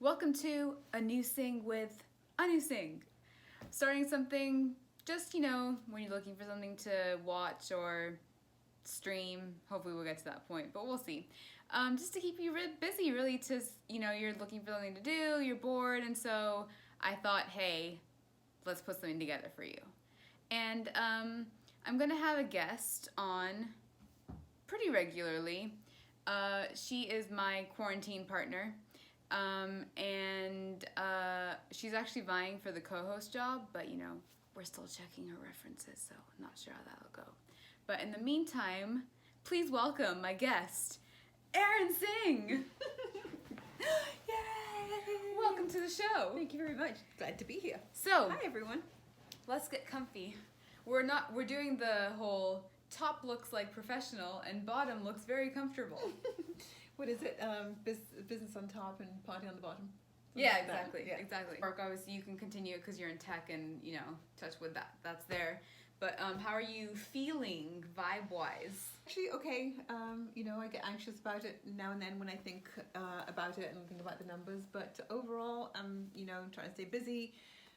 Welcome to a new Sing with a new Sing. Starting something just, when you're looking for something to watch or stream. Hopefully we'll get to that point, but we'll see. Just to keep you busy, really, you're looking for something to do, you're bored, and so I thought, hey, let's put something together for you. And I'm gonna have a guest on pretty regularly. She is my quarantine partner. She's actually vying for the co-host job, but we're still checking her references, so I'm not sure how that'll go. But in the meantime, please welcome my guest, Erin Singh. Yay! Welcome to the show. Thank you very much. Glad to be here. So, hi everyone. Let's get comfy. We're doing the whole top looks like professional and bottom looks very comfortable. What is it? Business on top and party on the bottom. Yeah, Like exactly, yeah. exactly. Work, obviously, you can continue it because you're in tech and, touch wood, that's there. But how are you feeling vibe-wise? Actually, okay. I get anxious about it now and then when I think about it and think about the numbers. But overall, I'm, trying to stay busy.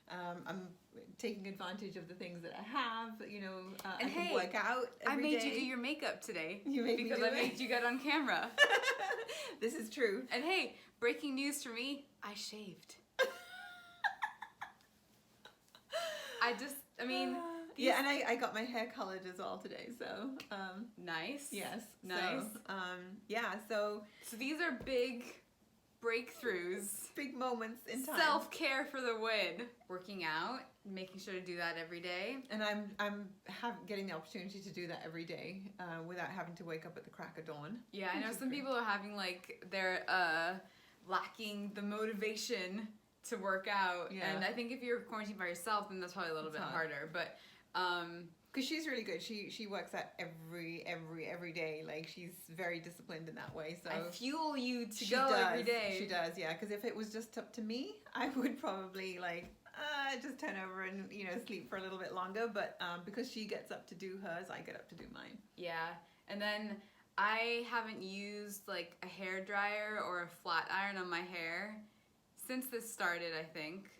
I'm taking advantage of the things that I have. I can work out every day. I made you do your makeup today. You made me do it? Because I made you get on camera. This is true. And hey, breaking news for me, I shaved. Yeah, and I got my hair colored as well today, so. Nice. Yes. Nice. So. So these are big breakthroughs. Big moments in time. Self-care for the win. Working out, making sure to do that every day. And I'm getting the opportunity to do that every day without having to wake up at the crack of dawn. Yeah, I know some people are having they're lacking the motivation to work out. Yeah. And I think if you're quarantined by yourself, then that's probably a little bit harder. But because she's really good. She works out every day. Like, she's very disciplined in that way. So I fuel you to go every day. She does, yeah. Because if it was just up to me, I would probably just turn over and sleep for a little bit longer. But because she gets up to do hers, I get up to do mine. Yeah, and then I haven't used a hair dryer or a flat iron on my hair since this started, I think.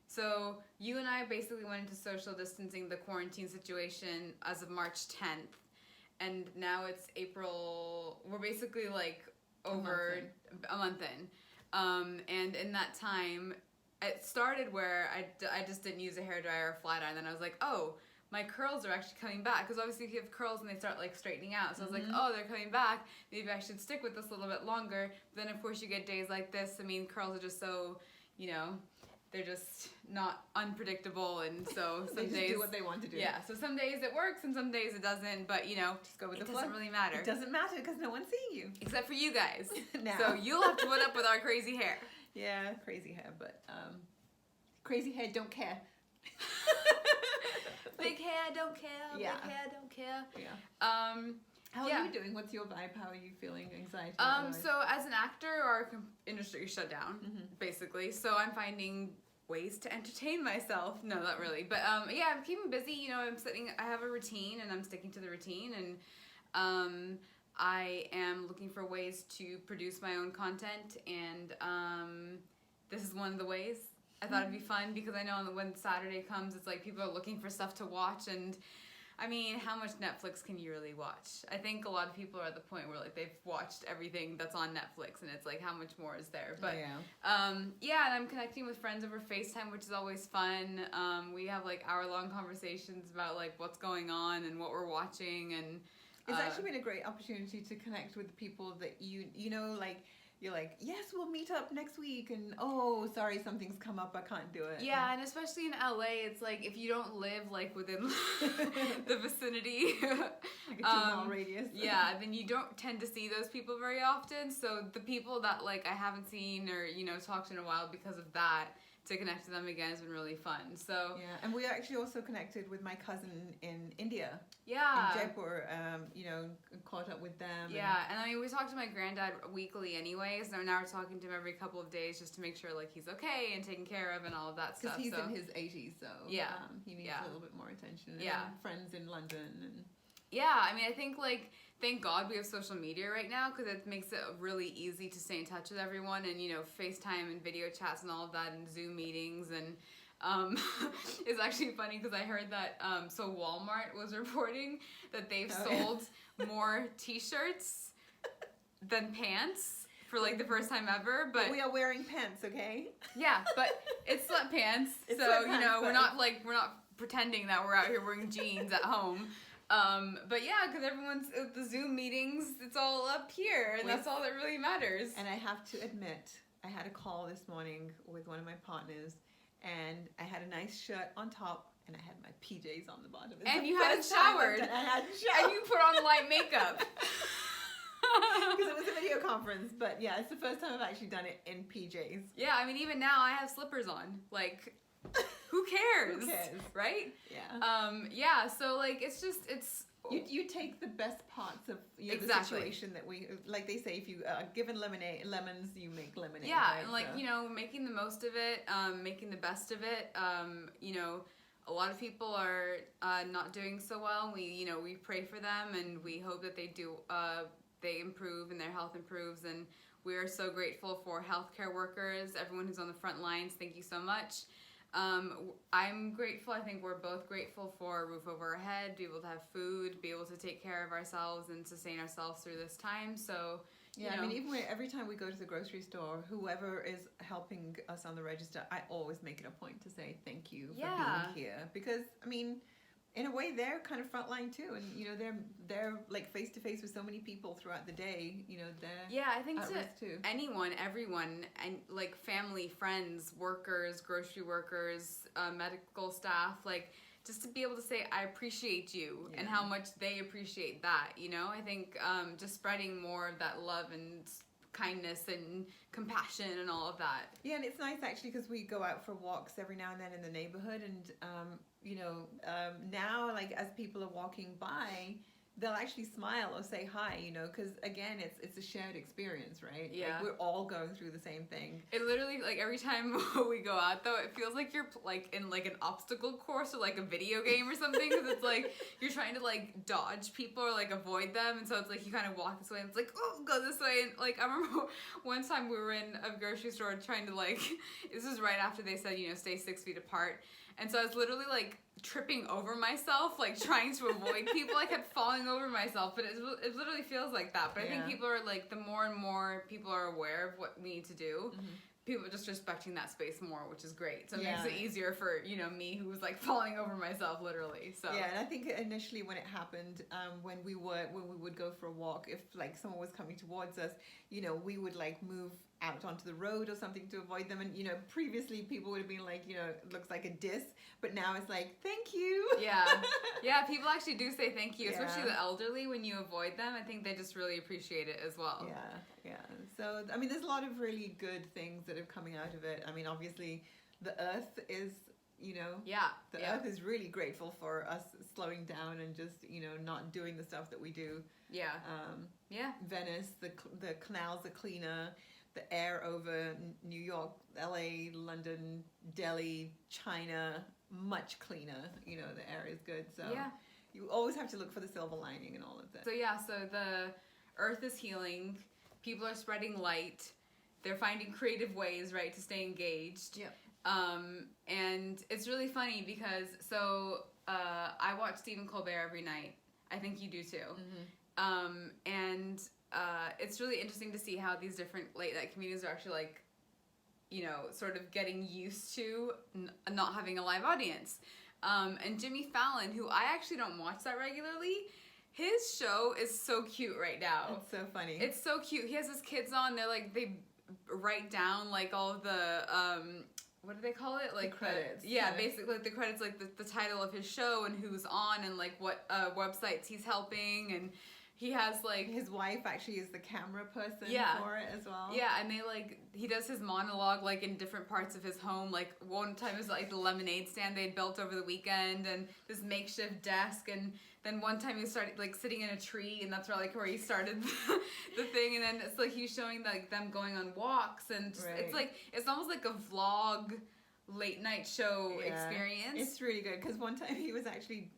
So you and I basically went into social distancing, the quarantine situation, as of March 10th. And now it's April. We're basically over a month in. And in that time, it started where I just didn't use a hairdryer or flat iron. Then I was like, oh, my curls are actually coming back. Because obviously if you have curls and they start straightening out. So I was like, oh, they're coming back. Maybe I should stick with this a little bit longer. But then of course you get days like this. I mean, curls are just so, they're just not unpredictable, and so some they days do what they want to do. Yeah, so some days it works and some days it doesn't, but just go with the flow. It doesn't really matter. It doesn't matter because no one's seeing you. Except for you guys. Now. So you'll have to put up with our crazy hair. Yeah, crazy hair, but crazy hair don't care. Big hair don't care. Yeah. Big hair don't care. Yeah. How are you doing? What's your vibe? How are you feeling? Anxiety? So as an actor, our industry is shut down, basically. So I'm finding ways to entertain myself. No, not really. But I'm keeping busy. I have a routine and I'm sticking to the routine. And I am looking for ways to produce my own content. And this is one of the ways. I thought it'd be fun because I know when Saturday comes, it's people are looking for stuff to watch. And I mean, how much Netflix can you really watch? I think a lot of people are at the point where they've watched everything that's on Netflix, and it's how much more is there? But and I'm connecting with friends over FaceTime, which is always fun. We have hour-long conversations about what's going on and what we're watching, and it's actually been a great opportunity to connect with the people that you're yes, we'll meet up next week, and oh, sorry, something's come up, I can't do it. Yeah, and especially in LA, it's if you don't live within the vicinity, a 2-mile radius. Yeah, then you don't tend to see those people very often. So the people that I haven't seen or talked to in a while, because of that, to connect to them again has been really fun. So yeah, and we actually also connected with my cousin in India. Yeah. In Jaipur, caught up with them. Yeah, and I mean, we talk to my granddad weekly anyway, so now we're talking to him every couple of days just to make sure he's okay and taken care of and all of that stuff. Because he's in his 80s, so yeah, he needs a little bit more attention. And yeah. friends in London and Yeah, I mean, I think, like, thank God we have social media right now, because it makes it really easy to stay in touch with everyone, and, you know, FaceTime and video chats and all of that, and Zoom meetings, and it's actually funny because I heard that, so Walmart was reporting that they've sold more t-shirts than pants for, like, the first time ever, but we are wearing pants, okay? Yeah, but it's sweatpants, It's so, sweatpants, you know, we're but- not pretending that we're out here wearing jeans at home. But yeah, because everyone's at the Zoom meetings, it's all up here, and that's all that really matters. And I have to admit, I had a call this morning with one of my partners, and I had a nice shirt on top, and I had my PJs on the bottom. It's And the you hadn't first time I've showered. done- I hadn't showered. And you put on light makeup. Because it was a video conference, but yeah, it's the first time I've actually done it in PJs. Yeah, I mean, even now I have slippers on. Like, who cares? Who cares? Right? Yeah. Yeah, so, like, it's just, it's... You take the best parts of the situation that we, like they say, if you are given lemons, you make lemonade. Yeah, right? and, like, So- you know, making the most of it, making the best of it. You know, a lot of people are not doing so well. We pray for them, and we hope that they improve and their health improves. And we are so grateful for healthcare workers, everyone who's on the front lines. Thank you so much. I'm grateful. I think we're both grateful for a roof over our head, be able to have food, be able to take care of ourselves and sustain ourselves through this time. So, yeah, I mean, even every time we go to the grocery store, whoever is helping us on the register, I always make it a point to say thank you for being here, because I mean, in a way, they're kind of frontline too, and you know, they're like face to face with so many people throughout the day. You know, they're I think at to risk too. anyone, everyone, and like family, friends, workers, grocery workers, medical staff, like just to be able to say I appreciate you and how much they appreciate that. You know, I think just spreading more of that love and kindness and compassion and all of that. Yeah, and it's nice actually because we go out for walks every now and then in the neighborhood, and you know, now like as people are walking by, they'll actually smile or say hi, you know, because again, it's a shared experience, right? Yeah. Like, we're all going through the same thing. It literally, like, every time we go out, though, it feels like you're, like, in, like, an obstacle course or, like, a video game or something, because it's, like, you're trying to, like, dodge people or, like, avoid them, and so it's, like, you kind of walk this way, and it's, like, oh, go this way, and, like, I remember one time we were in a grocery store trying to, like, this was right after they said, you know, stay 6 feet apart, and so I was literally, like, tripping over myself, like, trying to avoid people. I kept falling over myself, but it literally feels like that. But I think people are, like, the more and more people are aware of what we need to do, people are just respecting that space more, which is great. So it makes it easier for, you know, me who was, like, falling over myself, literally. So yeah, and I think initially when it happened, when we would go for a walk, if, like, someone was coming towards us, you know, we would, like, move out onto the road or something to avoid them, and you know, previously people would have been like, you know, it looks like a diss, but now it's like, thank you. Yeah, people actually do say thank you, especially the elderly. When you avoid them, I think they just really appreciate it as well. Yeah. So I mean, there's a lot of really good things that are coming out of it. I mean, obviously the earth is, you know, the earth is really grateful for us slowing down and just, you know, not doing the stuff that we do. Venice, the canals are cleaner. The air over New York, LA, London, Delhi, China, much cleaner. You know, the air is good. So you always have to look for the silver lining in all of this. So the earth is healing. People are spreading light. They're finding creative ways, right, to stay engaged. And it's really funny because, I watch Stephen Colbert every night. I think you do too. And it's really interesting to see how these different late night comedians are actually, like, you know, sort of getting used to not having a live audience. And Jimmy Fallon, who I actually don't watch that regularly, his show is so cute right now. It's so funny. It's so cute. He has his kids on. They're like, they write down, like, all of the, what do they call it? Like, the credits. Basically, like, the credits, like, the title of his show and who's on and, like, what websites he's helping, and he has, like... His wife actually is the camera person for it as well. Yeah, and they, like... He does his monologue, like, in different parts of his home. Like, one time it was, like, the lemonade stand they'd built over the weekend and this makeshift desk. And then one time he started, like, sitting in a tree, and that's where, like, where he started the thing. And then it's, like, he's showing, like, them going on walks. And just, it's, like... It's almost like a vlog... late night show experience. It's really good because one time he was actually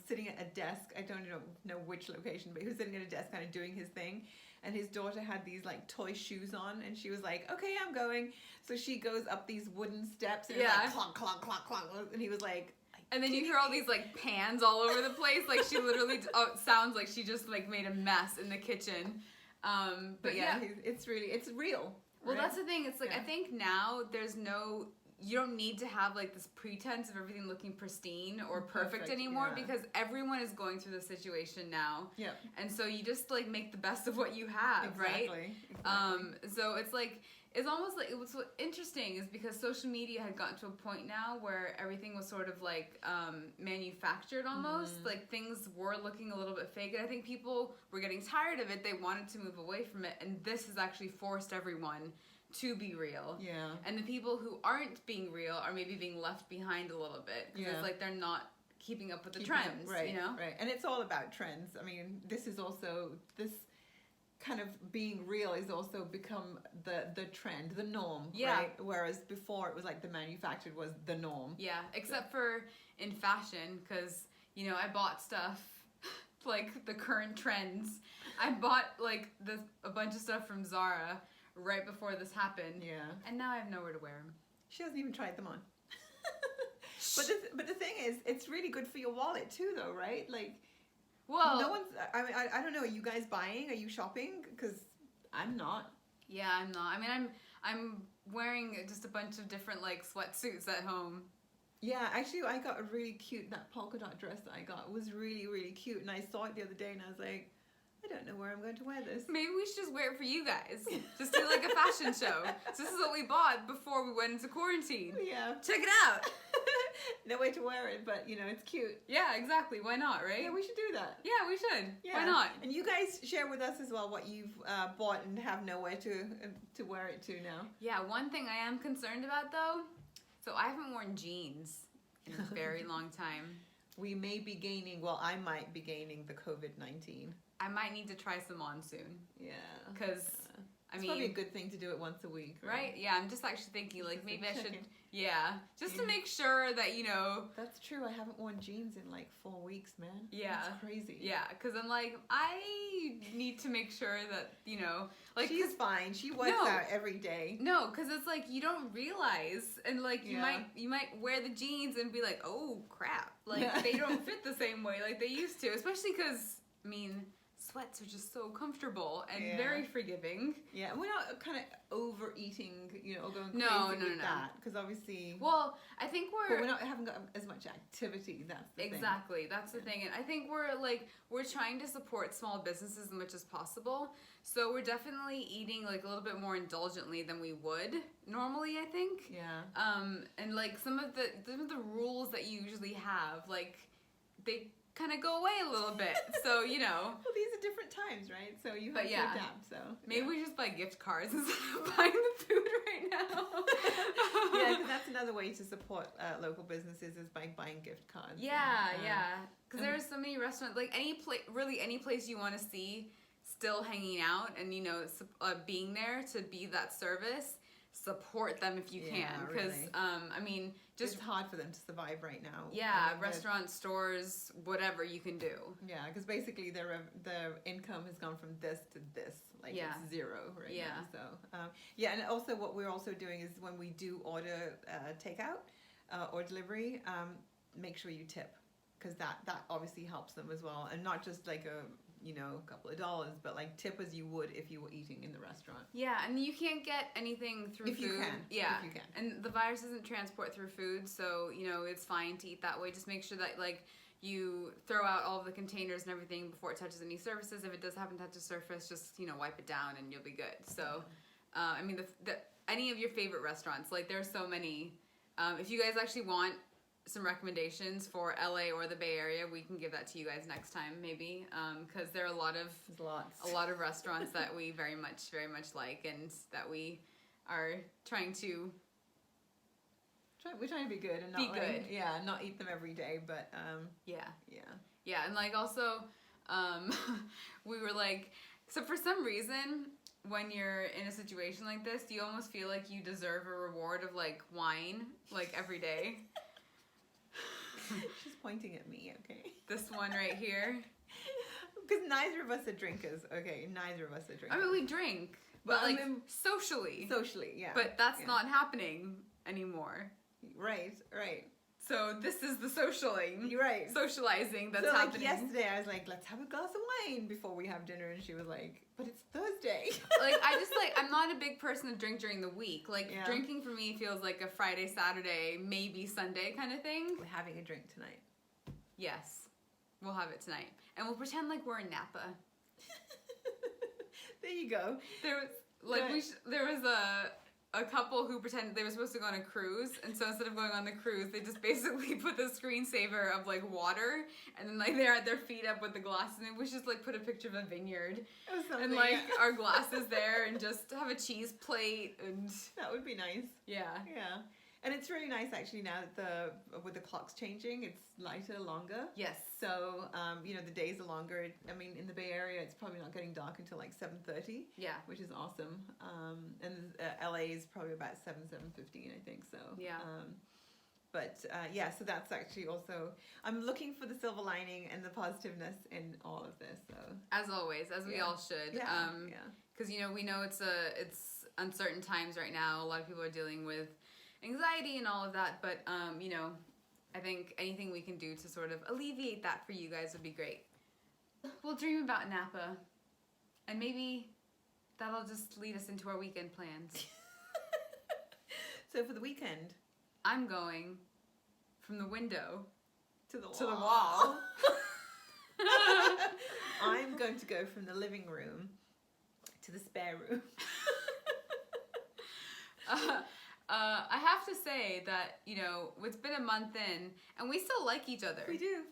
sitting at a desk. I don't know which location, but he was sitting at a desk kind of doing his thing. And his daughter had these like toy shoes on, and she was like, "Okay, I'm going." So she goes up these wooden steps, and it's like clonk, clonk, clonk, clonk, and he was like. And then you hear all these like pans all over the place, like she literally sounds like she just like made a mess in the kitchen. But yeah, it's real. Well, right? that's the thing. It's like I think now you don't need to have like this pretense of everything looking pristine or perfect anymore because everyone is going through the situation now. Yeah. And so you just like make the best of what you have, right? Exactly. So it's like it's almost like what's interesting is because social media had gotten to a point now where everything was sort of like manufactured almost. Like things were looking a little bit fake, and I think people were getting tired of it. They wanted to move away from it, and this has actually forced everyone to be real. Yeah. And the people who aren't being real are maybe being left behind a little bit because it's like they're not keeping up with the trends, right, you know? Right. And it's all about trends. I mean, this kind of being real is also become the trend, the norm, right? Whereas before it was like the manufactured was the norm. Yeah, except for in fashion, because, you know, I bought stuff like the current trends. I bought like a bunch of stuff from Zara right before this happened. Yeah. And now I have nowhere to wear them. She hasn't even tried them on. But the thing is, it's really good for your wallet too, though, right? Like, well, no one's. I don't know. Are you guys buying? Are you shopping? Because I'm not. Yeah, I'm not. I mean, I'm wearing just a bunch of different like sweatsuits at home. Yeah, actually, I got a really cute that polka dot dress that I got was really really cute, and I saw it the other day, and I was like, I don't know where I'm going to wear this. Maybe we should just wear it for you guys. Just do like a fashion show. So this is what we bought before we went into quarantine. Yeah. Check it out. No way to wear it, but you know, it's cute. Yeah, exactly. Why not, right? Yeah, we should do that. Yeah, we should. Yeah. Why not? And you guys share with us as well what you've bought and have nowhere to wear it to now. Yeah, one thing I am concerned about though, so I haven't worn jeans in a very long time. We may be gaining, well, I might be gaining the COVID-19. I might need to try some on soon. Yeah. Because, I mean... It's probably a good thing to do it once a week. Right? Yeah, I'm just actually thinking, like, maybe I should... Checking. Yeah. Just to make sure that, you know... That's true. I haven't worn jeans in, like, 4 weeks, man. Yeah. That's crazy. Yeah, because I'm like, I need to make sure that, you know... like she's fine. She works out every day. No, because it's like, you don't realize, and, like, you might wear the jeans and be like, oh, crap. Like, they don't fit the same way like they used to. Especially because, I mean... sweats are just so comfortable and very forgiving. Yeah, and we're not kind of overeating, you know, or going crazy with that. Because obviously... Well, I think But we haven't got as much activity, that's the thing. Exactly, that's the thing. And I think we're trying to support small businesses as much as possible. So we're definitely eating, like, a little bit more indulgently than we would normally, I think. Yeah. And, like, some of the rules that you usually have, like, they... kind of go away a little bit, so you know. Well, these are different times, right? So you have to adapt. So maybe we just buy gift cards instead of buying the food right now. Yeah, because that's another way to support local businesses is by buying gift cards. Yeah, because there's so many restaurants, like any place you want to see still hanging out, and you know, being there to be that service. Support them if you can, because I mean, just it's hard for them to survive right now. Yeah, restaurants, stores, whatever you can do. Yeah, because basically their income has gone from this to this, like it's zero right now. So and also what we're also doing is when we do order takeout or delivery, make sure you tip, because that obviously helps them as well, and not just like a couple of dollars, but like tip as you would if you were eating in the restaurant. Yeah, and you can't get anything through food. If you can. Yeah. If you can. And the virus doesn't transport through food, so, you know, it's fine to eat that way. Just make sure that, like, you throw out all of the containers and everything before it touches any surfaces. If it does happen to touch a surface, just, you know, wipe it down and you'll be good. So, I mean, any of your favorite restaurants, like, there's so many. If you guys actually want some recommendations for LA or the Bay Area, we can give that to you guys next time, maybe, because there are a lot of restaurants that we very much like, and that we are trying to we're trying to be good and not be good. Not eat them every day, but yeah, and like also we were like, so for some reason when you're in a situation like this, do you almost feel like you deserve a reward of like wine, like every day? She's pointing at me, okay? This one right here. Because neither of us are drinkers, okay? Neither of us are drinkers. I mean, we drink, but like socially. Socially, yeah. But that's not happening anymore. Right. So this is the socialing. You're right. Socializing that's so, like, happening. yesterday I was like, let's have a glass of wine before we have dinner. And she was like, but it's Thursday. Like, I'm not a big person to drink during the week. Like, drinking for me feels like a Friday, Saturday, maybe Sunday kind of thing. We're having a drink tonight. Yes. We'll have it tonight. And we'll pretend like we're in Napa. There you go. There was a couple who pretended they were supposed to go on a cruise, and so instead of going on the cruise, they just basically put the screensaver of like water, and then like they're at their feet up with the glasses, and we just like put a picture of a vineyard, and like our glasses there, and just have a cheese plate, and that would be nice. Yeah. And it's really nice actually now that with the clocks changing, it's lighter, longer. Yes. So the days are longer. I mean, in the Bay Area, it's probably not getting dark until like 7:30. Yeah. Which is awesome. And LA is probably about 7:15, I think. So. Yeah. So that's actually also, I'm looking for the silver lining and the positiveness in all of this. So. As always, as we all should. Yeah. Because we know it's uncertain times right now. A lot of people are dealing with anxiety and all of that, but I think anything we can do to sort of alleviate that for you guys would be great. We'll dream about Napa, and maybe that'll just lead us into our weekend plans. So for the weekend, I'm going from the window to the wall. I'm going to go from the living room to the spare room. I have to say that, it's been a month in, and we still like each other. We do.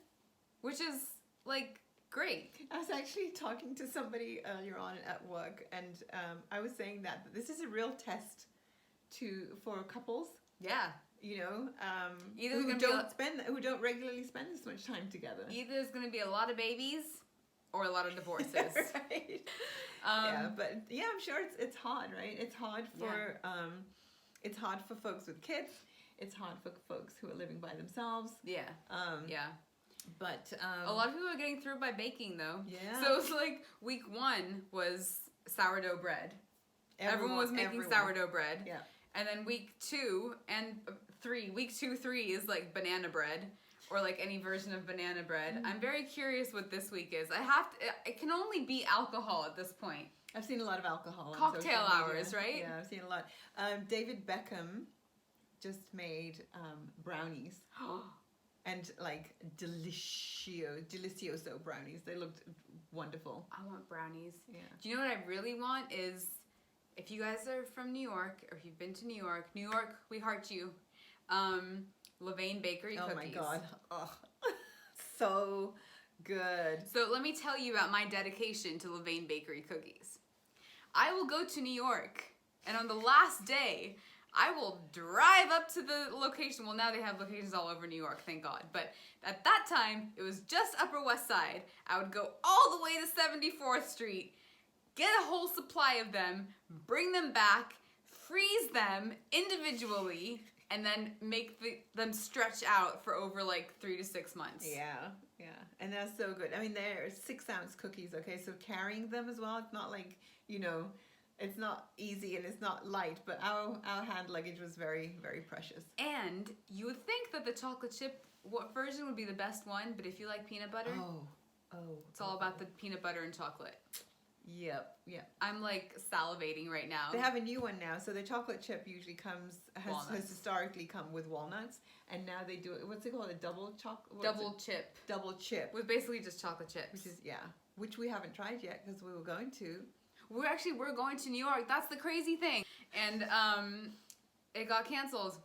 Which is, like, great. I was actually talking to somebody earlier on at work, and I was saying that this is a real test for couples. Yeah. Either who don't regularly spend this much time together. Either there's going to be a lot of babies or a lot of divorces. Right. I'm sure it's hard, right? It's hard for it's hard for folks with kids. It's hard for folks who are living by themselves. Yeah. But a lot of people are getting through by baking, though. Yeah. So it's like week 1 was sourdough bread. Everyone was making sourdough bread. Yeah. And then week 2 and 3, week 2, 3 is like banana bread, or like any version of banana bread. I'm very curious what this week is. It can only be alcohol at this point. I've seen a lot of alcohol. Cocktail hours, right? Yeah, I've seen a lot. David Beckham just made brownies. And like delicioso brownies. They looked wonderful. I want brownies. Yeah. Do you know what I really want is, if you guys are from New York, or if you've been to New York, we heart you. Levain Bakery cookies. Oh my God. Oh, so good. So let me tell you about my dedication to Levain Bakery cookies. I will go to New York, and on the last day, I will drive up to the location. Well, now they have locations all over New York, thank God. But at that time, it was just Upper West Side. I would go all the way to 74th Street, get a whole supply of them, bring them back, freeze them individually, and then make them stretch out for over like 3 to 6 months. Yeah. And they're so good. I mean, they're 6-ounce cookies, okay? So carrying them as well, it's not like, it's not easy and it's not light, but our hand luggage was very, very precious. And you would think that the chocolate chip version would be the best one, but if you like peanut butter, it's all about the peanut butter and chocolate. Yep. I'm like salivating right now. They have a new one now. So the chocolate chip usually has historically come with walnuts, and now they do it. What's it called? A double chip. Double chip. With basically just chocolate chips. Which we haven't tried yet because we were going to. We're going to New York. That's the crazy thing. And it got canceled.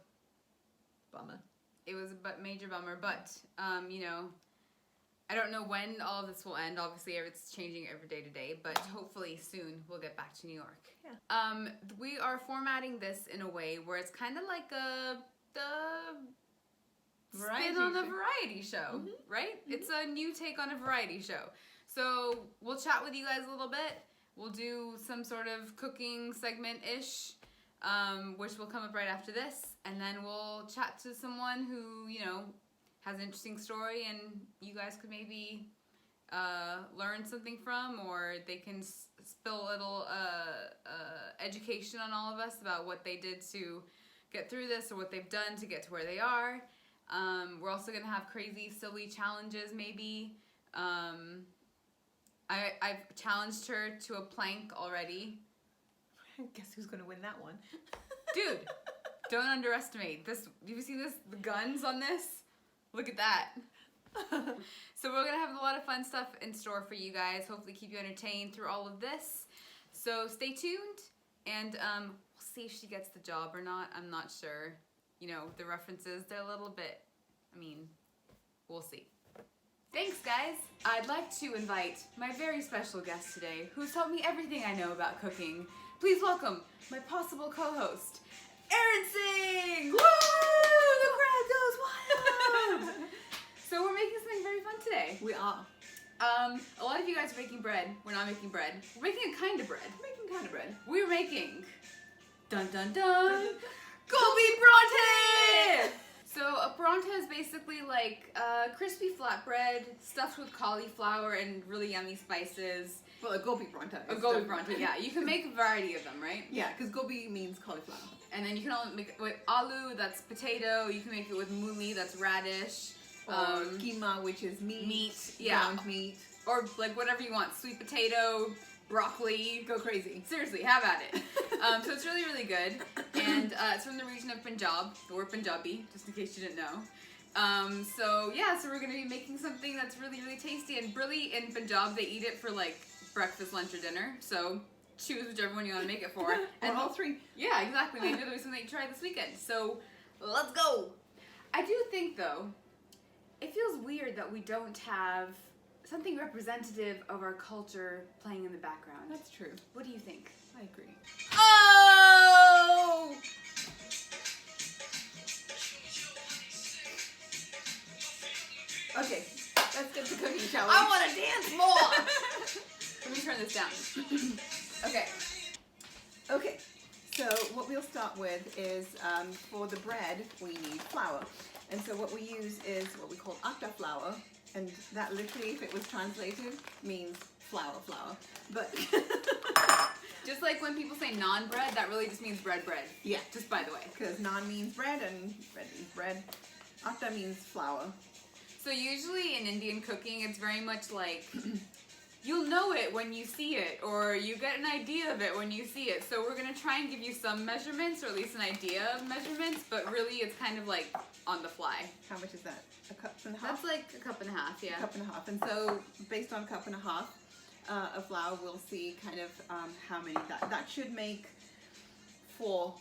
Bummer. It was a major bummer, but I don't know when all of this will end. Obviously, it's changing every day to day, but hopefully soon we'll get back to New York. Yeah. We are formatting this in a way where it's kind of like the spin on a variety show, right? Mm-hmm. It's a new take on a variety show. So we'll chat with you guys a little bit. we'll do some sort of cooking segment-ish, which will come up right after this. And then we'll chat to someone who, you know, has an interesting story and you guys could maybe learn something from, or they can spill a little education on all of us about what they did to get through this or what they've done to get to where they are. We're also going to have crazy, silly challenges maybe. I've challenged her to a plank already. Guess who's going to win that one? Dude, don't underestimate this. Have you seen this? The guns on this? Look at that. So we're going to have a lot of fun stuff in store for you guys. Hopefully keep you entertained through all of this. So stay tuned, and we'll see if she gets the job or not. I'm not sure. You know, the references, they're a little bit, I mean, we'll see. Thanks, guys. I'd like to invite my very special guest today, who's taught me everything I know about cooking. Please welcome my possible co-host, Erin Singh! Woo! The crowd goes wild! So we're making something very fun today. We are. A lot of you guys are making bread. We're not making bread. We're making a kind of bread. We're making kind of bread. We're making, dun dun dun, Gobi Bronte! So a Bronte is basically like crispy flatbread stuffed with cauliflower and really yummy spices. Well, a gobi Bronte. A Gobi Bronte, yeah. You can make a variety of them, right? Yeah, because gobi means cauliflower. And then you can also make it with aloo, that's potato. You can make it with mouli, that's radish. Or keema, which is meat. Yeah. Ground meat. Or like whatever you want. Sweet potato, broccoli. Go crazy. Seriously, have at it. So it's really, really good. And it's from the region of Punjab. Or Punjabi, just in case you didn't know. So yeah, so we're going to be making something that's really, really tasty. And really, in Punjab, they eat it for like breakfast, lunch, or dinner. So choose whichever one you want to make it for. And all three. Yeah, exactly. Maybe there'll be something to try this weekend. So let's go. I do think, though, it feels weird that we don't have something representative of our culture playing in the background. That's true. What do you think? I agree. Oh! Okay, let's get to cooking, shall we? I want to dance more! Let me turn this down. Okay. Okay, so what we'll start with is for the bread, we need flour. And so what we use is what we call atta flour. And that literally, if it was translated, means flour. But Just like when people say naan bread, that really just means bread. yeah, Just by the way. because naan means bread and bread means bread. Atta means flour. So usually in Indian cooking, it's very much like you'll know it when you see it, or you get an idea of it when you see it. So we're gonna try and give you some measurements, or at least an idea of measurements, but really it's kind of like on the fly. How much is that? A cup and a half? That's like a cup and a half, yeah. A cup and a half. And so based on a cup and a half of flour, we'll see kind of how many that should make 4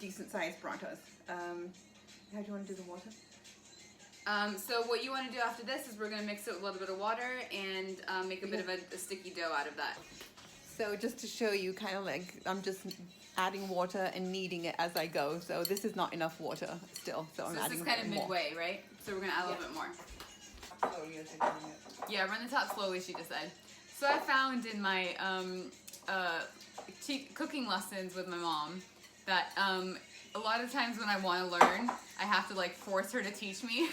decent sized Brontos. How do you want to do the water? So what you want to do after this is we're going to mix it with a little bit of water and make a bit of a sticky dough out of that. So just to show you, kind of like I'm just adding water and kneading it as I go. So this is not enough water still. So I'm So adding this is kind of more. midway, right? So we're going to add a little bit more. Slowly as you're doing it. Yeah, run the top slowly, she just said. So I found in my cooking lessons with my mom that a lot of times when I want to learn, I have to like force her to teach me.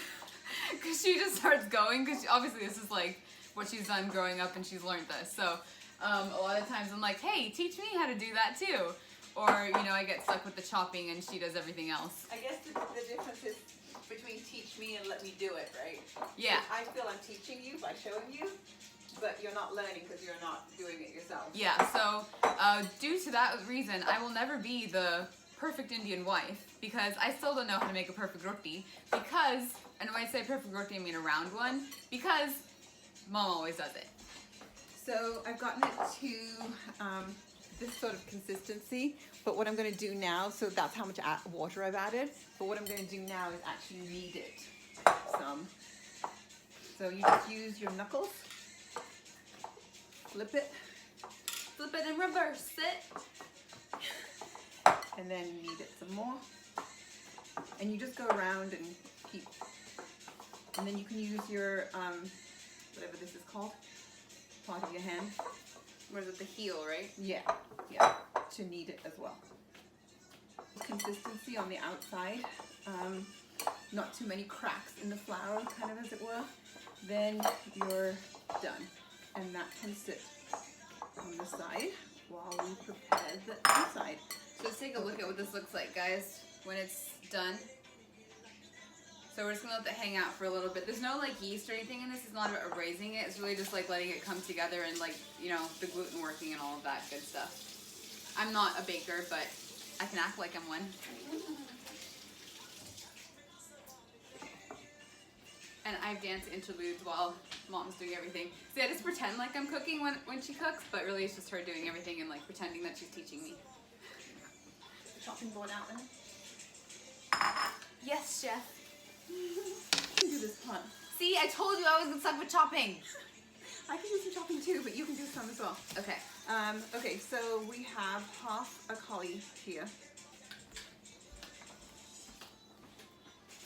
Because she just starts going, because obviously this is like what she's done growing up and she's learned this. So a lot of times I'm like, hey, teach me how to do that too. Or, you know, I get stuck with the chopping and she does everything else. I guess the difference is between teach me and let me do it, right? Yeah. I feel I'm teaching you by showing you, but you're not learning because you're not doing it yourself. Yeah, so due to that reason, I will never be the perfect Indian wife because I still don't know how to make a perfect roti because, and when I say perfect roti, I mean a round one, because mom always does it. So I've gotten it to this sort of consistency, but what I'm going to do now, so that's how much water I've added, but what I'm going to do now is actually knead it some. So you just use your knuckles, flip it And reverse it. and then knead it some more. And you just go around and keep, and then you can use your, whatever this is called, part of your hand, what is it, the heel, right? Yeah, to knead it as well. Consistency on the outside, not too many cracks in the flour, kind of as it were. Then you're done, and that can sit on the side while we prepare the inside. So let's take a look at what this looks like, guys, when it's done. So we're just gonna let that hang out for a little bit. There's no like yeast or anything in this. It's not about erasing it. It's really just like letting it come together and like, you know, the gluten working and all of that good stuff. I'm not a baker, but I can act like I'm one. And I have dance interludes while Mom's doing everything. See, I just pretend like I'm cooking when she cooks, but really it's just her doing everything and like pretending that she's teaching me. The chopping board out then? Yes, chef. You can do this part. See, I told you I was gonna suck with chopping. I can do some chopping too, but you can do some as well. Okay. Okay, so we have half a collie here.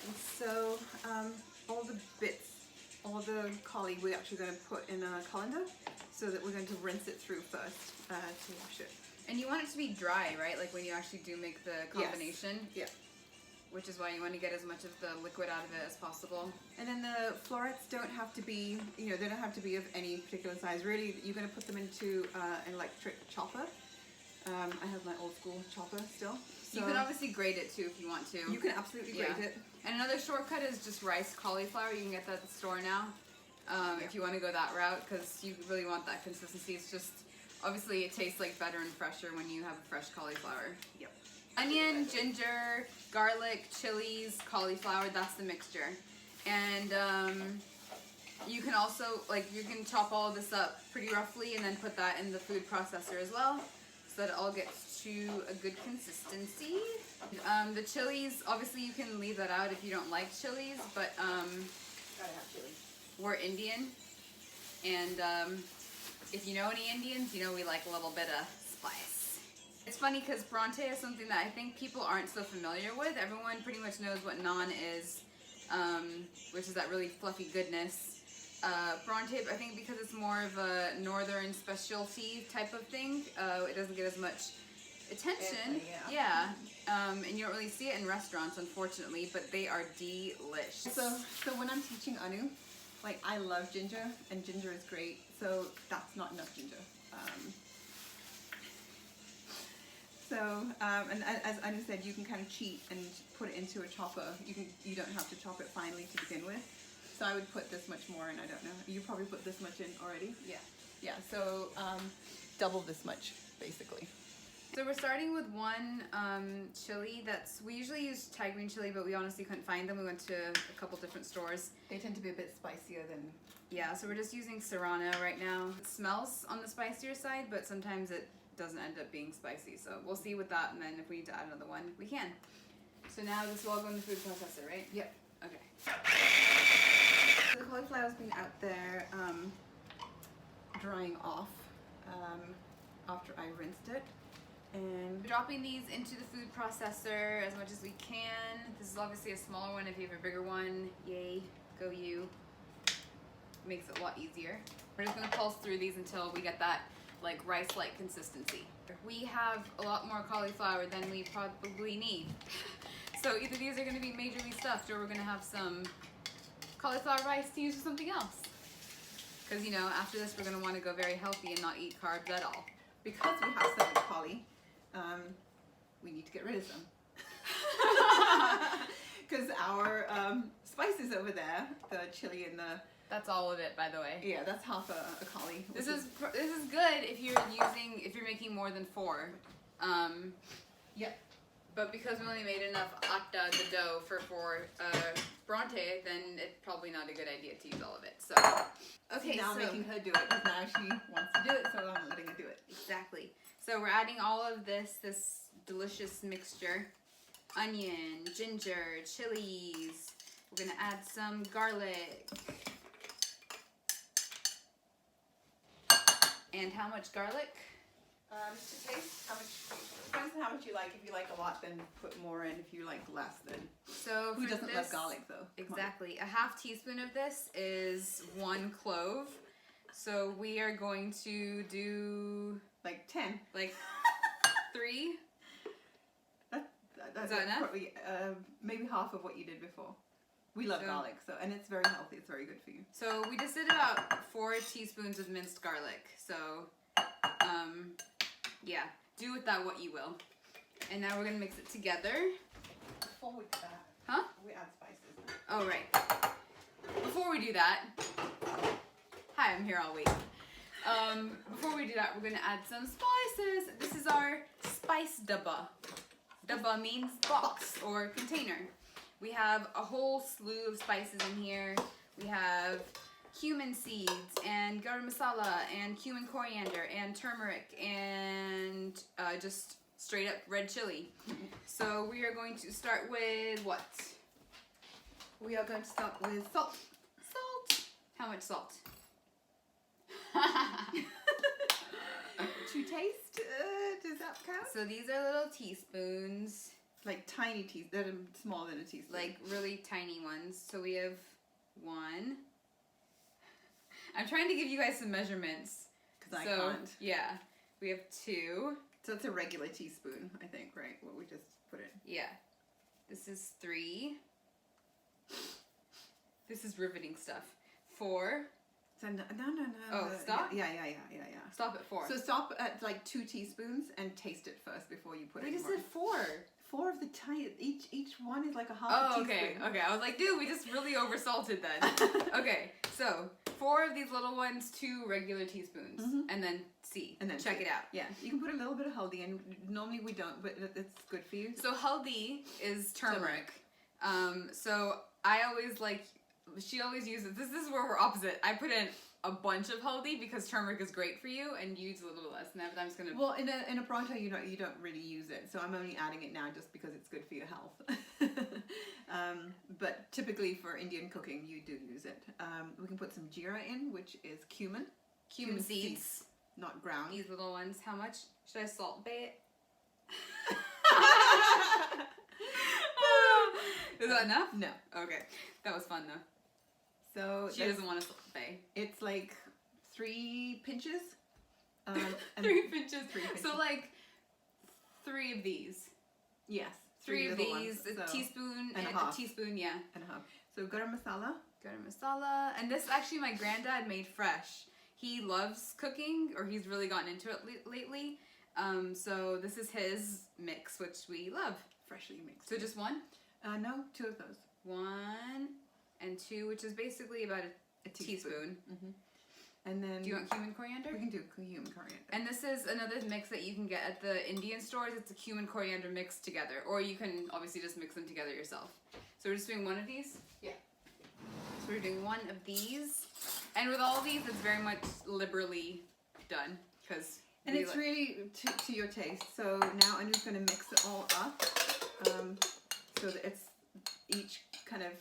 And so all the bits, all the collie, we're actually going to put in a colander so that we're going to rinse it through first to wash it. And you want it to be dry, right? Like when you actually do make the combination? Yes. Yeah. Which is why you want to get as much of the liquid out of it as possible. And then the florets don't have to be, you know, they don't have to be of any particular size. Really, you're going to put them into an electric chopper. I have my old school chopper still. So you can obviously grate it too if you want to. you can absolutely grate it. And another shortcut is just rice cauliflower. You can get that at the store now if you want to go that route, because you really want that consistency. It's just, obviously it tastes like better and fresher when you have a fresh cauliflower. Yep. Onion, ginger, garlic, chilies, cauliflower, that's the mixture. And you can also, like, you can chop all of this up pretty roughly and then put that in the food processor as well, so that it all gets to a good consistency. The chilies, obviously you can leave that out if you don't like chilies, but Gotta have chili. we're Indian, and if you know any Indians, you know we like a little bit of spice. It's funny because Bronte is something that I think people aren't so familiar with. Everyone pretty much knows what naan is, which is that really fluffy goodness. Bronte, I think because it's more of a northern specialty type of thing, it doesn't get as much attention. And you don't really see it in restaurants, unfortunately, but they are delish. So when I'm teaching Anu, like, I love ginger, and ginger is great, so that's not enough ginger. And as Anu said, you can kind of cheat and put it into a chopper. You don't have to chop it finely to begin with. So I would put this much more in. I don't know. You probably put this much in already. Yeah. Yeah. So double this much basically. So we're starting with one chili we usually use Thai green chili, but we honestly couldn't find them. We went to a couple different stores. They tend to be a bit spicier than. Yeah, so we're just using Serrano right now. It smells on the spicier side, but sometimes it doesn't end up being spicy. So we'll see with that, and then if we need to add another one, we can. So now this will all go in the food processor, right? Yep. Okay. So the cauliflower's been out there drying off after I rinsed it. And we're dropping these into the food processor as much as we can. This is obviously a smaller one. If you have a bigger one, yay, go you. Makes it a lot easier. We're just gonna pulse through these until we get that like rice-like consistency. We have a lot more cauliflower than we probably need. So either these are gonna be majorly stuffed, or we're gonna have some cauliflower rice to use for something else. Because, you know, after this we're gonna wanna go very healthy and not eat carbs at all. Because we have some cauli, we need to get rid of some. Because our spices over there, the chili and the... That's all of it, by the way. Yeah, that's half a cauli. This is good if you're making more than 4. Yeah. But because we only made enough atta, the dough, for 4 Bronte, then it's probably not a good idea to use all of it. So, okay, now so making her do it, because now she wants to do it, so I'm letting her do it. Exactly. So we're adding all of this delicious mixture. Onion, ginger, chilies. We're gonna add some garlic. And how much garlic? To taste, depends on how much you like. If you like a lot, then put more in. If you like less, then. So who doesn't love garlic though? Exactly. A half teaspoon of this is 1 clove. So we are going to do Like 10. like 3. That's Is that enough? probably, maybe half of what you did before. We love garlic, and it's very healthy. It's very good for you. So we just did about 4 teaspoons of minced garlic. So, yeah, do with that what you will. And now we're gonna mix it together. Before we do that, Huh? we add spices. Oh, right. Before we do that, hi, I'm here all week. Before we do that, we're gonna add some spices. This is our spice dabba. Dabba means box or container. We have a whole slew of spices in here. We have cumin seeds and garam masala and cumin coriander and turmeric and just straight up red chili. So we are going to start with what? We are going to start with salt. Salt. How much salt? To taste, does that count? So these are little teaspoons, Like tiny teaspoons, that are smaller than a teaspoon. like really tiny ones. So we have 1. I'm trying to give you guys some measurements. Because I So, can't. yeah. We have 2. So it's a regular teaspoon, I think, right? What we just put in. Yeah. This is 3. This is riveting stuff. 4. So no. Oh, stop? Yeah. Stop at 4. So stop at like 2 teaspoons and taste it first before you put we it just more. did 4. 4 of the tiny, each one is like a half Oh, a okay. teaspoon. Okay. I was like, dude, we just really oversalted then. Okay. So 4 of these little ones, 2 regular teaspoons, and then see. And then check see. it out. Yeah, you can put a little bit of haldi in. Normally we don't, but it's good for you. So haldi is turmeric. So I always like, she always uses, this is where we're opposite. I put in a bunch of haldi because turmeric is great for you and use a little less. Now I'm just gonna. Well, in a paratha, you don't really use it, so I'm only adding it now just because it's good for your health. But typically for Indian cooking, you do use it. We can put some jeera in, which is cumin. Cumin seeds. Not ground. These little ones. How much? Should I salt bay it? Is that enough? No. Okay. That was fun though. So She doesn't want to salt bay. it's like 3 pinches. And 3 pinches. 3 pinches. So like 3 of these. Yes. 3 of little these. ones, A so- teaspoon and a and half. a teaspoon. Yeah. and a half. So garam masala. Garam masala. And this actually my granddad made fresh. He loves cooking, or he's really gotten into it lately. So this is his mix, which we love. Freshly mixed. So just 1? No, 2 of those. 1 and 2, which is basically about a teaspoon. And then Do you want cumin coriander? we can do cumin coriander. And this is another mix that you can get at the Indian stores. It's a cumin coriander mixed together, or you can obviously just mix them together yourself. So we're just doing 1 of these? Yeah. So we're doing 1 of these. And with all these, it's very much liberally done. And it's really to your taste. So now I'm just going to mix it all up so that it's each kind of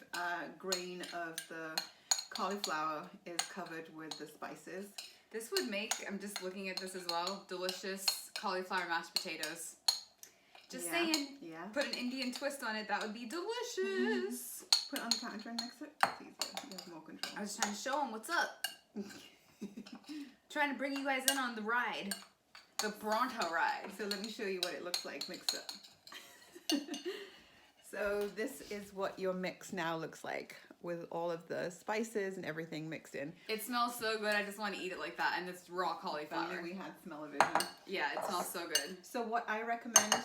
grain of the cauliflower is covered with the spices. This would make, I'm just looking at this as well, delicious cauliflower mashed potatoes. Just saying. Yeah. Put an Indian twist on it, that would be delicious. Put it on the counter and mix it. It's easier. You have more control. I was trying to show them what's up. Trying to bring you guys in on the ride. The Bronto ride. So let me show you what it looks like mixed up. So this is what your mix now looks like with all of the spices and everything mixed in. It smells so good, I just want to eat it like that, and it's raw If only cauliflower. we had smell-o-vision. Yeah, it smells so good. So what I recommend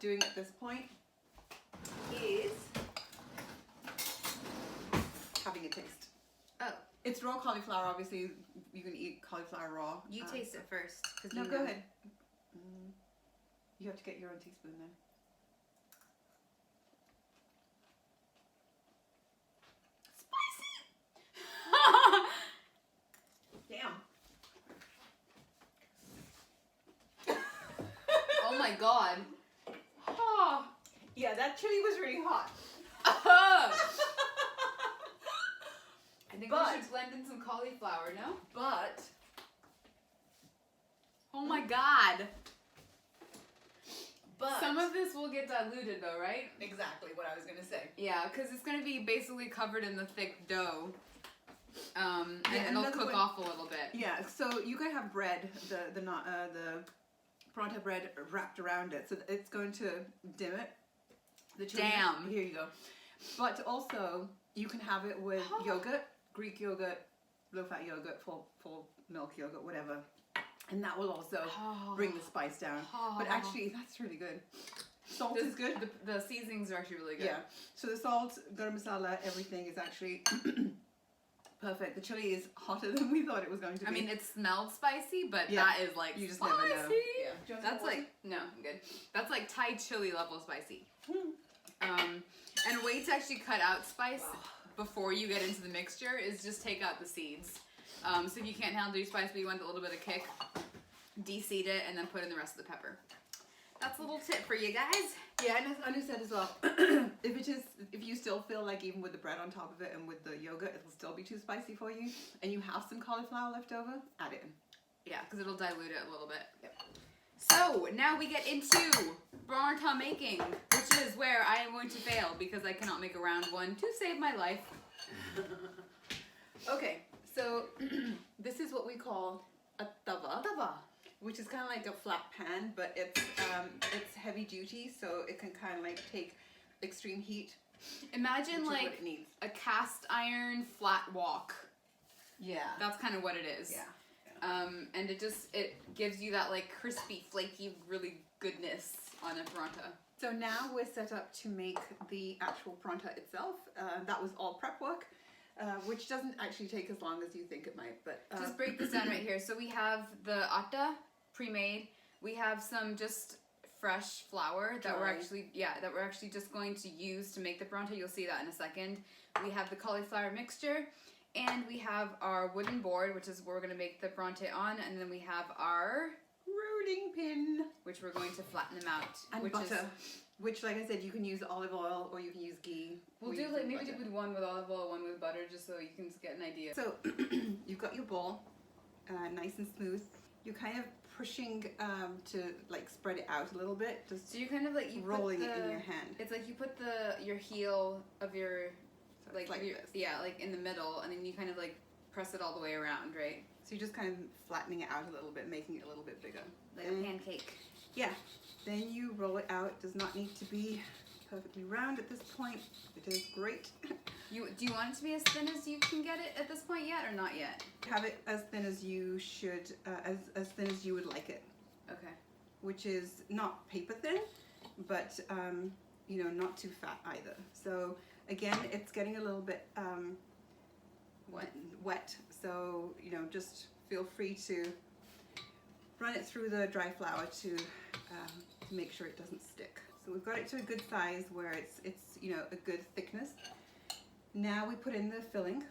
doing at this point is having a taste. Oh, It's raw cauliflower, obviously. You can eat cauliflower raw. you taste it first. 'Cause No, you go know. ahead. You have to get your own teaspoon then. Damn. Oh my god. Oh. Yeah, that chili was really hot. I think But- we should blend in some cauliflower, no? But Oh my god. But Some of this will get diluted though, right? exactly what I was gonna say. Yeah, because it's going to be basically covered in the thick dough. and it'll cook off a little bit. Yeah, so you can have bread, the paratha bread wrapped around it, so it's going to dim it. The chili. Damn. Here you go. But also, you can have it with yogurt, Greek yogurt, low-fat yogurt, full milk yogurt, whatever. And that will also bring the spice down. But actually, that's really good. Salt is good. The seasonings are actually really good. Yeah. So the salt, garam masala, everything is actually perfect. The chili is hotter than we thought it was going to be. I mean, it smelled spicy, but that is like you just spicy. never know. Yeah. That's like no, I'm good. That's like Thai chili level spicy. And a way to actually cut out spice before you get into the mixture is just take out the seeds. So if you can't handle your spice, but you want a little bit of kick, de-seed it and then put in the rest of the pepper. That's a little tip for you guys. Yeah, and as Anu said as well, if you still feel like even with the bread on top of it and with the yogurt, it'll still be too spicy for you, and you have some cauliflower left over, add it in. Yeah, because it'll dilute it a little bit. Yep. So now we get into paratha making, which is where I am going to fail because I cannot make a round one to save my life. Okay, so this is what we call a tava, which is kind of like a flat pan, but it's heavy duty, so it can kind of like take extreme heat. Imagine like a cast iron flat wok. Yeah. That's kind of what it is. Yeah. And it gives you that like crispy, flaky, really goodness on a paratha. So now we're set up to make the actual paratha itself. That was all prep work, which doesn't actually take as long as you think it might. But just break this down right here. So we have the atta pre-made. We have some just fresh flour that we're actually just going to use to make the paratha. You'll see that in a second. We have the cauliflower mixture. And we have our wooden board, which is where we're going to make the paratha on. And then we have our rolling pin, which we're going to flatten them out. And butter, which, like I said, you can use olive oil or you can use ghee. We'll do like maybe do one with olive oil, one with butter, just so you can get an idea. So you've got your ball, nice and smooth. You're kind of pushing to like spread it out a little bit. So you're kind of like rolling it in your hand. It's like you put your heel of your like this. Yeah, like in the middle, and then you kind of like press it all the way around, right? So you're just kind of flattening it out a little bit, making it a little bit bigger. Like a pancake. Yeah. Then you roll it out. It does not need to be perfectly round at this point. It is great. Do you want it to be as thin as you can get it at this point yet, or not yet? Have it as thin as you should, as thin as you would like it. Okay. Which is not paper thin, but not too fat either. So again, it's getting a little bit wet. So just feel free to run it through the dry flour to make sure it doesn't stick. So we've got it to a good size where it's a good thickness. Now we put in the filling.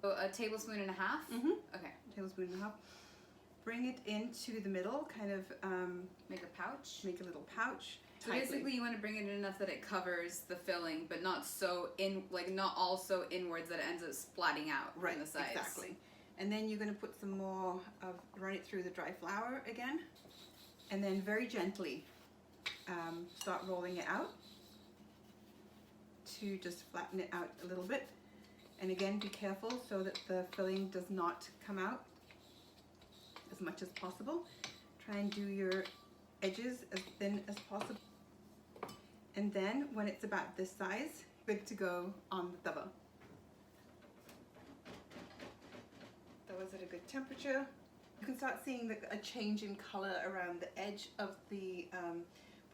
So a tablespoon and a half? Mm-hmm. Okay. Tablespoon and a half. Bring it into the middle, kind of make a pouch. Make a little pouch. So basically, you want to bring it in enough that it covers the filling, but not all so inwards that it ends up splatting out from the sides. Exactly. And then you're going to put some more run it through the dry flour again, and then very gently start rolling it out to just flatten it out a little bit. And again, be careful so that the filling does not come out as much as possible. Try and do your edges as thin as possible. And then when it's about this size, good to go on the tawa. Tawa's at a good temperature. You can start seeing a change in color around the edge of the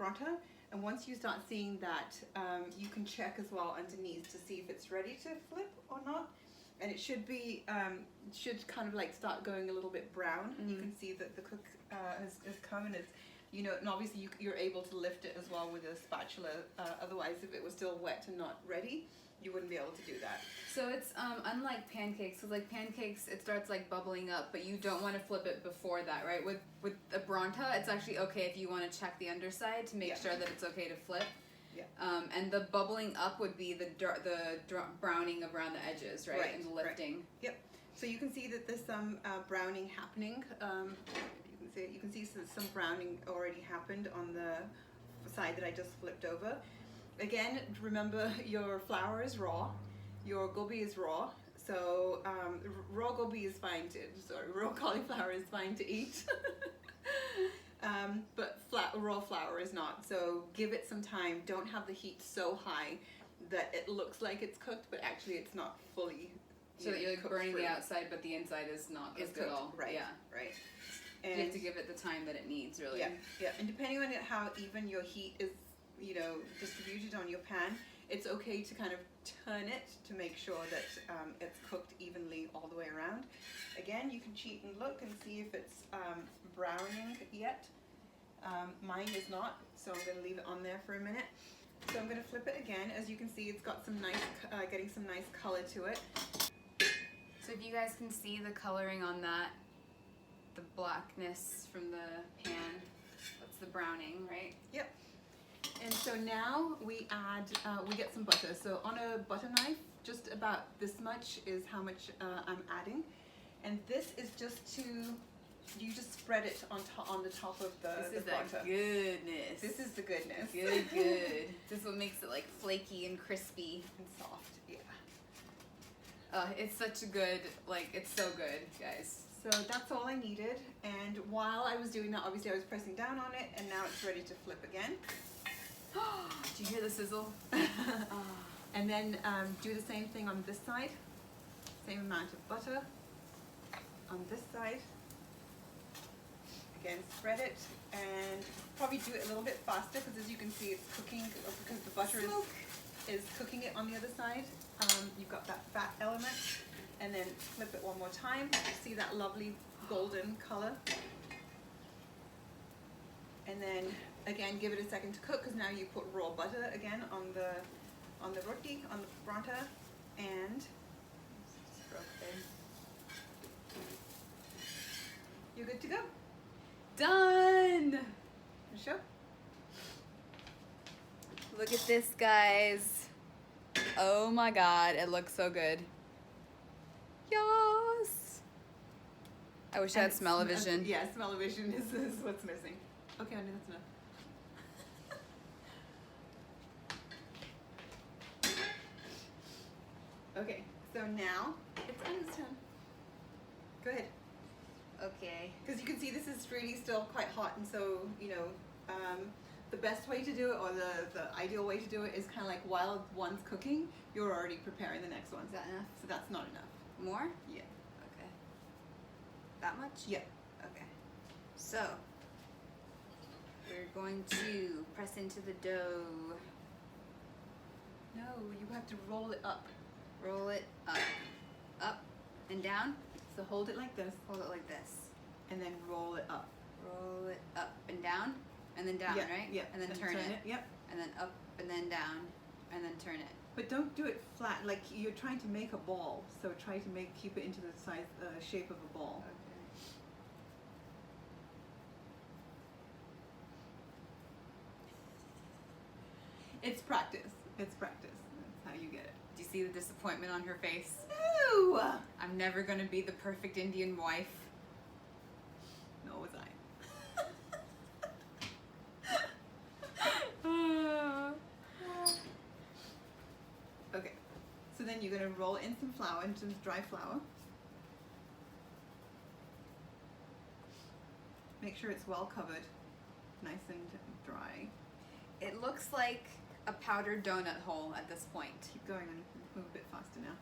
paratha. And once you start seeing that, you can check as well underneath to see if it's ready to flip or not. And it should be, should kind of like start going a little bit brown. Mm-hmm. You can see that the cook has come, and it's, and obviously you're able to lift it as well with a spatula. Otherwise, if it was still wet and not ready, you wouldn't be able to do that. So it's unlike pancakes. So like pancakes, it starts like bubbling up, but you don't want to flip it before that, right? With a paratha, it's actually okay if you want to check the underside to make sure that it's okay to flip. Yeah. And the bubbling up would be the browning around the edges, right? And the lifting. Right. Yep. So you can see that there's some browning happening. You can see some browning already happened on the side that I just flipped over. Again, remember your flour is raw, your gobi is raw, So raw gobi is fine to, sorry, raw cauliflower is fine to eat. But raw flour is not. So give it some time. Don't have the heat so high that it looks like it's cooked, but actually it's not fully. So that you're like burning the outside, but the inside is not cooked at all. Right. Yeah. Right. And you have to give it the time that it needs, really. Yeah. Yeah. And depending on how even your heat is, distributed on your pan, it's okay to kind of turn it to make sure that it's cooked evenly all the way around. Again, you can cheat and look and see if it's browning yet. Mine is not, so I'm going to leave it on there for a minute. So I'm going to flip it again. As you can see, it's got some nice, getting some nice color to it. So if you guys can see the coloring on that, the blackness from the pan, that's the browning, right? Yep. And so now we add, we get some butter. So on a butter knife, just about this much is how much I'm adding. And this is just to, you just spread it on the top of the butter. This is that goodness. This is the goodness. Good, good. This is what makes it like flaky and crispy and soft. Yeah. It's such a good, like, it's so good, guys. So that's all I needed. And while I was doing that, obviously I was pressing down on it, and now it's ready to flip again. Do you hear the sizzle? And then do the same thing on this side. Same amount of butter on this side. Again, spread it and probably do it a little bit faster because as you can see it's cooking because the butter is cooking it on the other side. You've got that fat element, and then flip it one more time. You see that lovely golden color. And then again give it a second to cook because now you put raw butter again on the roti, on the paratha, and you're good to go. Done! Show. Look at this, guys. Oh my god, it looks so good. Yes! I wish I had smell-o-vision. Yeah, smell-o-vision is what's missing. Okay, honey, that's enough. Okay, so now it's Anna's turn. Go ahead. Okay. Because you can see this is really still quite hot, and so, the best way to do it, or the ideal way to do it, is kind of like while one's cooking, you're already preparing the next one. Is that enough? So that's not enough. More? Yeah. Okay. That much? Yeah. Okay. So, we're going to press into the dough. No, you have to roll it up. Roll it up. Up and down. So hold it like this, Hold it like this. and then roll it up. Roll it up and down. And then down, Yeah, right? yeah. And then turn it. Yep. And then up and then down. And then turn it. But don't do it flat, like you're trying to make a ball. So try to keep it into the size, shape of a ball. Okay. It's practice. It's practice. That's how you get it. Do you see the disappointment on her face? No! I'm never gonna be the perfect Indian wife. No, was I. Okay, so then you're gonna roll in some flour, into some dry flour. Make sure it's well covered, nice and dry. It looks like a powdered donut hole at this point. Keep going and move a bit faster now.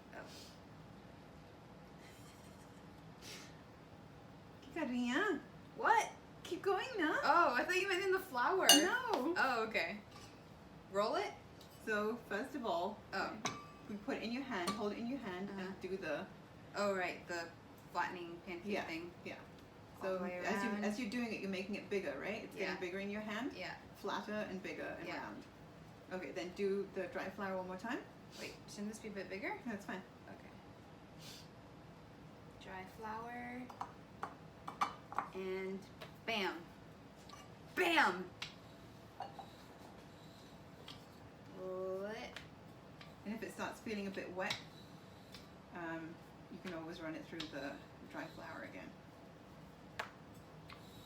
Kikaria, What? keep going now. Oh, I thought you meant in the flour. No. Oh, okay. Roll it? So first of all, Oh. we put it in your hand, hold it in your hand, and do the Oh, right. The flattening pancake thing. yeah. All So the way around. as you're doing it, you're making it bigger, right? It's getting Yeah. bigger in your hand, Yeah. flatter and bigger and Yeah. round. Okay, then do the dry flour one more time. Wait, shouldn't this be a bit bigger? That's fine. Okay. Dry flour. And bam. Bam! Roll it. And if it starts feeling a bit wet, you can always run it through the dry flour again.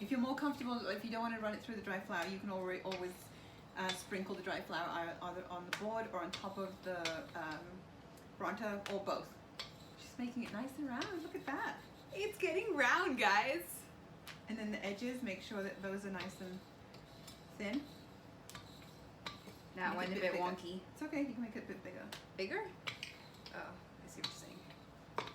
If you're more comfortable, if you don't want to run it through the dry flour, you can always sprinkle the dry flour either on the board or on top of the paratha, or both. just making it nice and round. Look at that. It's getting round, guys. And then the edges, make sure that those are nice and thin. Now it went a bit bigger. wonky. It's okay, you can make it a bit bigger. Bigger? Oh, I see what you're saying.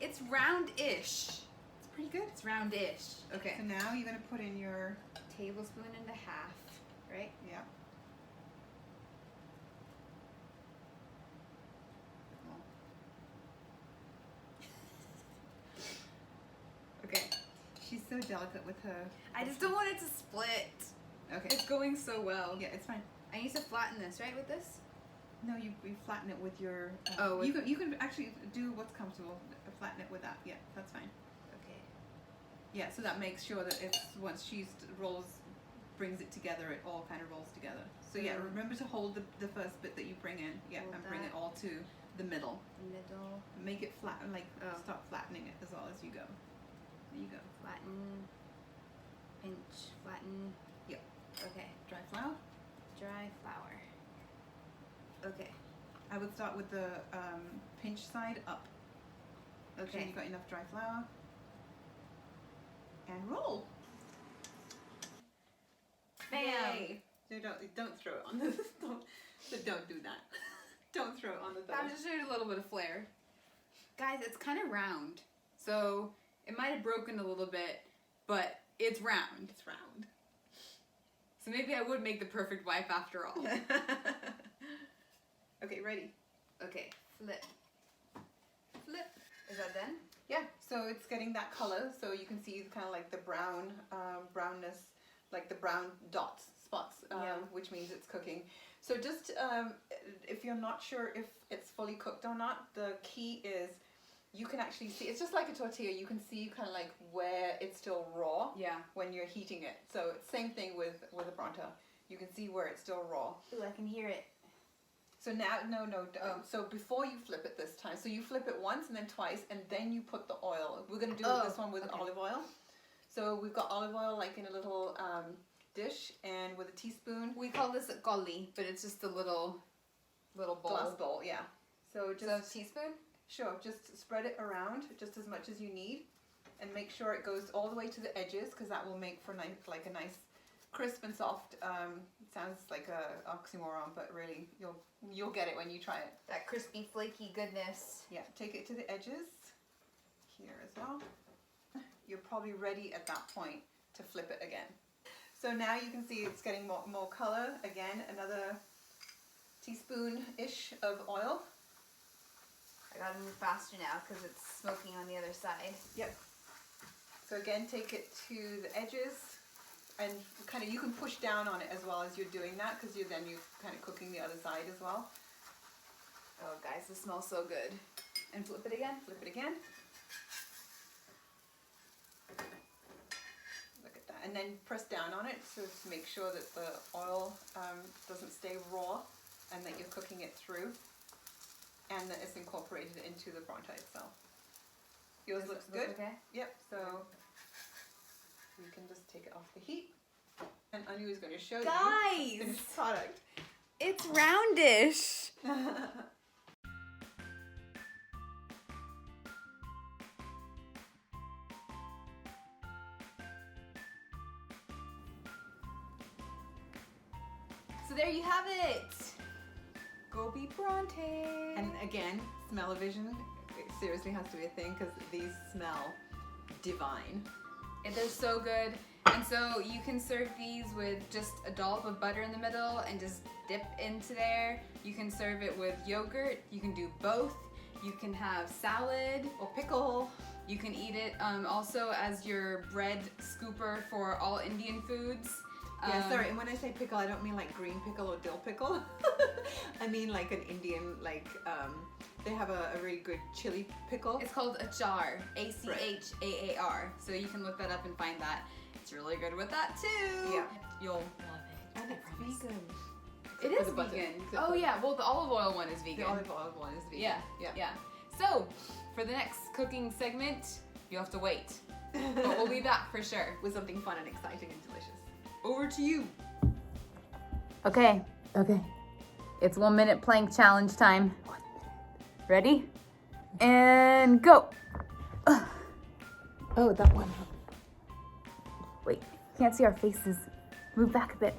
It's round-ish. It's pretty good. It's round-ish. Okay. So now you're gonna put in your, Tablespoon and a half, right? yeah. Okay. She's so delicate with her. I just don't want it to split. Okay. It's going so well. Yeah, it's fine. I need to flatten this, right, with this? No, you flatten it with your. Oh, with- you can actually do what's comfortable. Flatten it with that. Yeah, that's fine. Okay. Yeah, so that makes sure that it's once she brings it together, it all kind of rolls together. So yeah, remember to hold the first bit that you bring in. Yeah, Hold and bring that. it all to the middle. Middle, Make it flat, like Oh. start flattening it as well as you go. There you go. flatten, pinch, flatten. Yep. Okay. Dry flour. Dry flour. Okay. I would start with the pinch side up. Make sure Okay. you got enough dry flour. And roll. Bam. Yay. No, don't throw it on the don't do that. Don't throw it on the I'm thumb. just showing a little bit of flair. Guys, it's kind of round. So it might have broken a little bit, but it's round. It's round. So maybe I would make the perfect wife after all. Okay, ready. Okay, flip. Flip. Is that done? Yeah, so it's getting that color, so you can see kind of like the brown, brownness, like the brown dots, spots, Yeah. which means it's cooking. So just, if you're not sure if it's fully cooked or not, the key is you can actually see, it's just like a tortilla, you can see kind of like where it's still raw Yeah. when you're heating it. So same thing with a pronto. You can see where it's still raw. Ooh, I can hear it. So now, so before you flip it this time, so you flip it once and then twice, and then you put the oil. We're going to do this one with olive oil. So we've got olive oil like in a little dish, and with a teaspoon. We call this a colli, but it's just a little bowl. Glass bowl, yeah. So just, So teaspoon? sure, just spread it around just as much as you need, and make sure it goes all the way to the edges, because that will make for like a nice crisp and soft. It sounds like a oxymoron, but really you'll get it when you try it. That crispy, flaky goodness. Yeah, take it to the edges here as well. You're probably ready at that point to flip it again. So now you can see it's getting more color. Again, another teaspoon-ish of oil. I gotta move faster now because it's smoking on the other side. Yep. So again, take it to the edges, and kind of you can push down on it as well as you're doing that, because you're kind of cooking the other side as well. Oh, guys, this smells so good. And flip it again. Flip it again. Look at that, and then press down on it so to make sure that the oil doesn't stay raw, and that you're cooking it through, and that it's incorporated into the pronto itself. Yours looks good. Okay. Yep. So you can just take it off the heat, and Anu is going to show you the Guys, finished product. it's roundish. So there you have it. Gobi Bronte. And again, smell-o-vision, it seriously has to be a thing, because these smell divine. And they're so good. And so you can serve these with just a dollop of butter in the middle and just dip into there. You can serve it with yogurt. You can do both. You can have salad Or pickle. You can eat it also as your bread scooper for all Indian foods. Yeah, sorry, and when I say pickle, I don't mean like green pickle or dill pickle. I mean like an Indian, like, they have a really good chili pickle. It's called achar, A-C-H-A-A-R. So you can look that up and find that. It's really good with that too. Yeah. You'll love it. And it's vegan. It For is the butter. vegan. Except Oh for- yeah, well the olive oil one is vegan. The olive oil one is vegan. Yeah, Yeah. yeah. So, for the next cooking segment, you'll have to wait. But we'll be back for sure. With something fun and exciting and delicious. Over to you. Okay. It's 1 minute plank challenge time. 1 minute. Ready? And go. Oh, that one. Wait, can't see our faces. Move back a bit.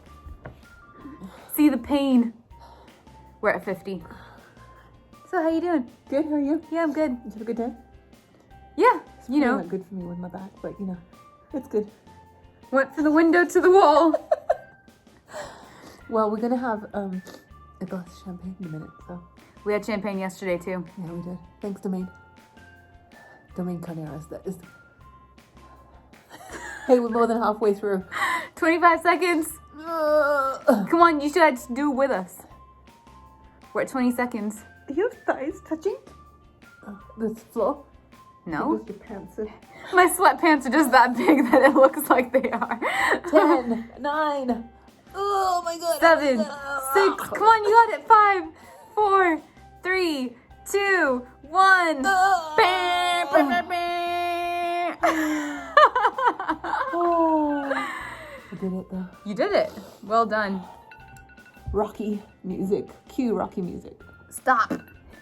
See the pain. We're at 50. So how you doing? Good, how are you? Yeah, I'm good. Did you have a good day? Yeah, It's you really know. not good for me with my back, but you know, it's good. Went from the window to the wall. Well, we're gonna have a glass of champagne in a minute, so We had champagne yesterday too. yeah, we did. Thanks, Domaine. Domaine Carneros, that is. Hey, we're more than halfway through. 25 seconds. Come on, you should have to do it with us. We're at 20 seconds. Are your thighs touching? This floor? No. Your pants are... My sweatpants are just that big that it looks like they are. 10, 9. Oh my god. 7, 6. Come on, you got it. 5, 4, 3, 2, 1. Bam, bam, bam, bam. Oh, I did it though. You did it. Well done. Rocky music. Cue Rocky music. Stop.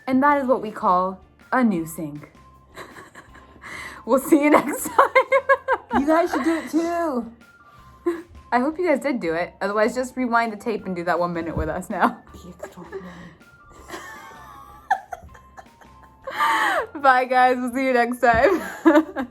And that is what we call a new Singh. We'll see you next time. You guys should do it too. I hope you guys did do it. Otherwise, just rewind the tape and do that 1 minute with us now. Be extraordinary. Bye, guys. We'll see you next time.